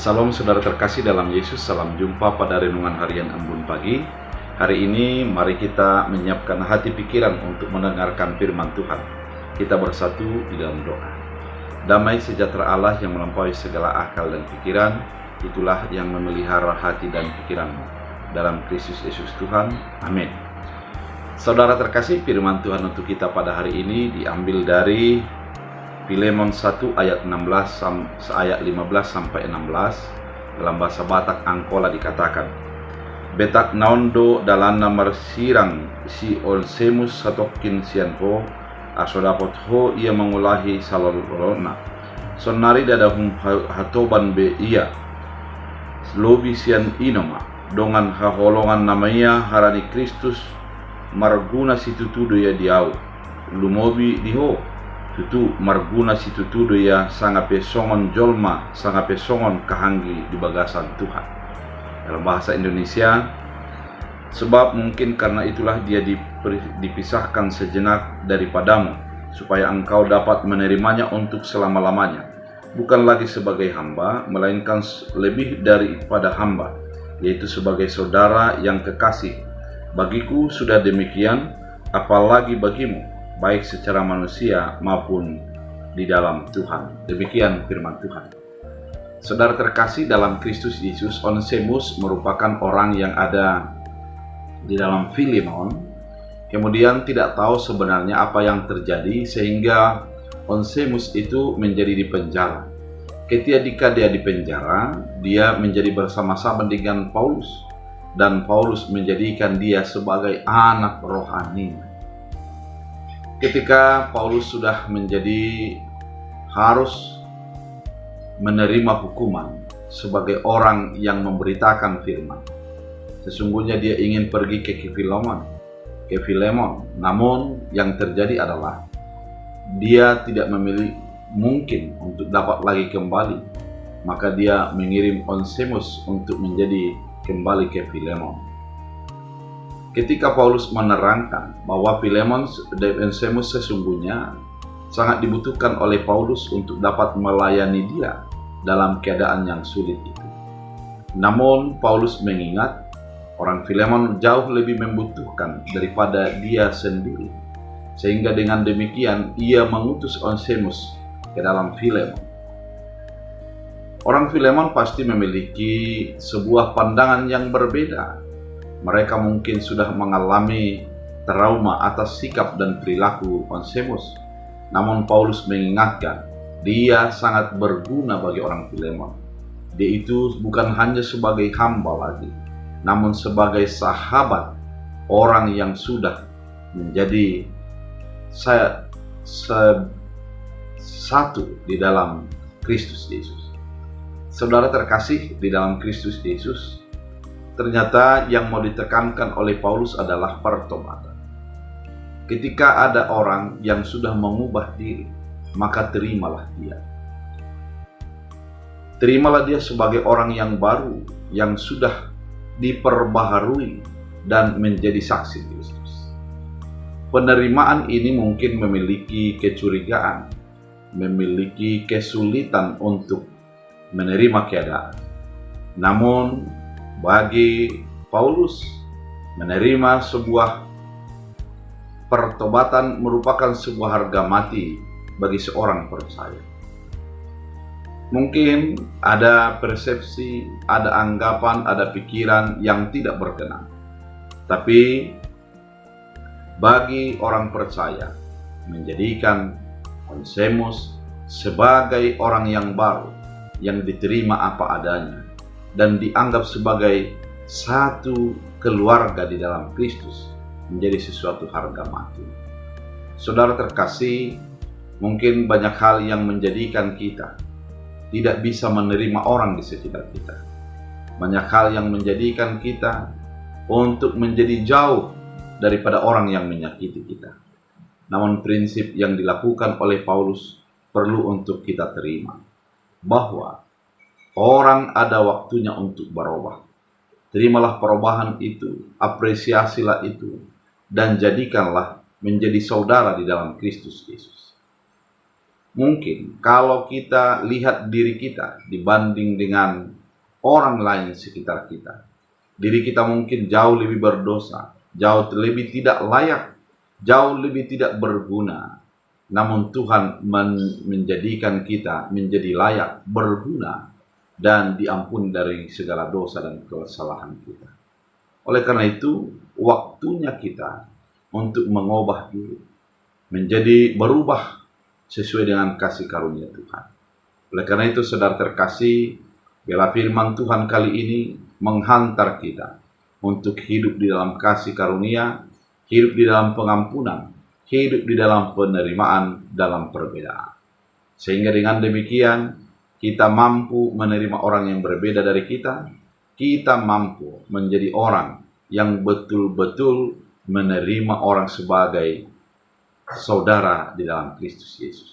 Salam saudara terkasih dalam Yesus, salam jumpa pada renungan harian Embun Pagi. Hari ini mari kita menyiapkan hati pikiran untuk mendengarkan firman Tuhan. Kita bersatu di dalam doa. Damai sejahtera Allah yang melampaui segala akal dan pikiran, itulah yang memelihara hati dan pikiranmu. Dalam Kristus Yesus Tuhan, amin. Saudara terkasih, firman Tuhan untuk kita pada hari ini diambil dari Filemon 1 ayat 15 sampai 16. Dalam bahasa Batak Angkola dikatakan, betak naundo dalana marsirang si Onesimus satokin sianpo asodapot ho ia mengulahi salolona sonari dadahum hatoban be ia lobi sian inoma dongan haholongan namanya harani Kristus marguna situtudo ya diau lumobi diho tutu marguna situtudo ya sanga pesongon jolma sanga pesongon kahanggi di bagasan Tuhan. Dalam bahasa Indonesia, sebab mungkin karena itulah dia dipisahkan sejenak daripadamu, supaya engkau dapat menerimanya untuk selama-lamanya, bukan lagi sebagai hamba, melainkan lebih daripada hamba, yaitu sebagai saudara yang kekasih. Bagiku sudah demikian, apalagi bagimu, baik secara manusia maupun di dalam Tuhan. Demikian firman Tuhan. Saudara terkasih dalam Kristus Yesus, Onesimus merupakan orang yang ada di dalam Filemon, kemudian tidak tahu sebenarnya apa yang terjadi sehingga Onesimus itu menjadi di penjara. Ketika dia di penjara, dia menjadi bersama-sama dengan Paulus, dan Paulus menjadikan dia sebagai anak rohani. Ketika Paulus sudah harus menerima hukuman sebagai orang yang memberitakan firman, sesungguhnya dia ingin pergi ke Filemon, namun yang terjadi adalah dia tidak memiliki mungkin untuk dapat lagi kembali, maka dia mengirim Onesimus untuk menjadi kembali ke Filemon. Ketika Paulus menerangkan bahwa Filemon dan Onesimus sesungguhnya sangat dibutuhkan oleh Paulus untuk dapat melayani dia dalam keadaan yang sulit itu. Namun Paulus mengingat orang Filemon jauh lebih membutuhkan daripada dia sendiri, sehingga dengan demikian ia mengutus Onesimus ke dalam Filemon. Orang Filemon pasti memiliki sebuah pandangan yang berbeda. Mereka mungkin sudah mengalami trauma atas sikap dan perilaku Onesimus. Namun Paulus mengingatkan, dia sangat berguna bagi orang Filemon. Dia itu bukan hanya sebagai hamba lagi, namun sebagai sahabat, orang yang sudah menjadi satu di dalam Kristus Yesus. Saudara terkasih di dalam Kristus Yesus, ternyata yang mau ditekankan oleh Paulus adalah pertobatan. Ketika ada orang yang sudah mengubah diri, maka terimalah dia. Terimalah dia sebagai orang yang baru, yang sudah diperbaharui dan menjadi saksi Kristus. Penerimaan ini mungkin memiliki kecurigaan, memiliki kesulitan untuk menerima keadaan. Namun bagi Paulus, menerima sebuah pertobatan merupakan sebuah harga mati bagi seorang percaya. Mungkin ada persepsi, ada anggapan, ada pikiran yang tidak berkenan. Tapi bagi orang percaya, menjadikan Onesimus sebagai orang yang baru, yang diterima apa adanya, dan dianggap sebagai satu keluarga di dalam Kristus, menjadi sesuatu harga mati. Saudara terkasih, mungkin banyak hal yang menjadikan kita tidak bisa menerima orang di sekitar kita. Banyak hal yang menjadikan kita untuk menjadi jauh daripada orang yang menyakiti kita. Namun prinsip yang dilakukan oleh Paulus perlu untuk kita terima, bahwa orang ada waktunya untuk berubah. Terimalah perubahan itu, apresiasilah itu, dan jadikanlah menjadi saudara di dalam Kristus Yesus. Mungkin kalau kita lihat diri kita dibanding dengan orang lain sekitar kita, diri kita mungkin jauh lebih berdosa, jauh lebih tidak layak, jauh lebih tidak berguna. Namun Tuhan menjadikan kita menjadi layak, berguna, dan diampuni dari segala dosa dan kesalahan kita. Oleh karena itu, waktunya kita untuk mengubah diri, menjadi berubah sesuai dengan kasih karunia Tuhan. Oleh karena itu, saudara terkasih, biarlah firman Tuhan kali ini menghantar kita untuk hidup di dalam kasih karunia, hidup di dalam pengampunan, hidup di dalam penerimaan dalam perbedaan. Sehingga dengan demikian, kita mampu menerima orang yang berbeda dari kita, kita mampu menjadi orang yang betul-betul menerima orang sebagai saudara di dalam Kristus Yesus.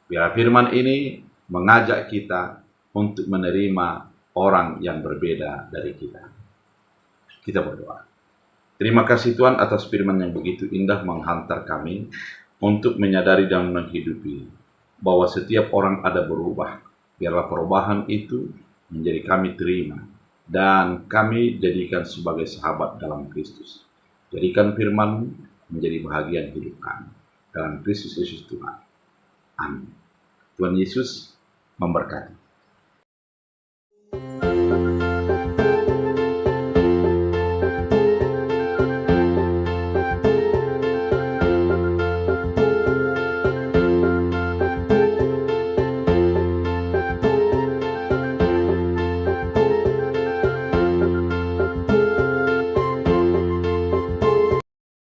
Biar firman ini mengajak kita untuk menerima orang yang berbeda dari kita. Kita berdoa. Terima kasih Tuhan atas firman yang begitu indah menghantar kami untuk menyadari dan menghidupi bahwa setiap orang ada berubah. Biarlah perubahan itu menjadi kami terima dan kami jadikan sebagai sahabat dalam Kristus. Jadikan firman menjadi bahagian hidup kami. Dalam Kristus Yesus Tuhan. Amin. Tuhan Yesus memberkati.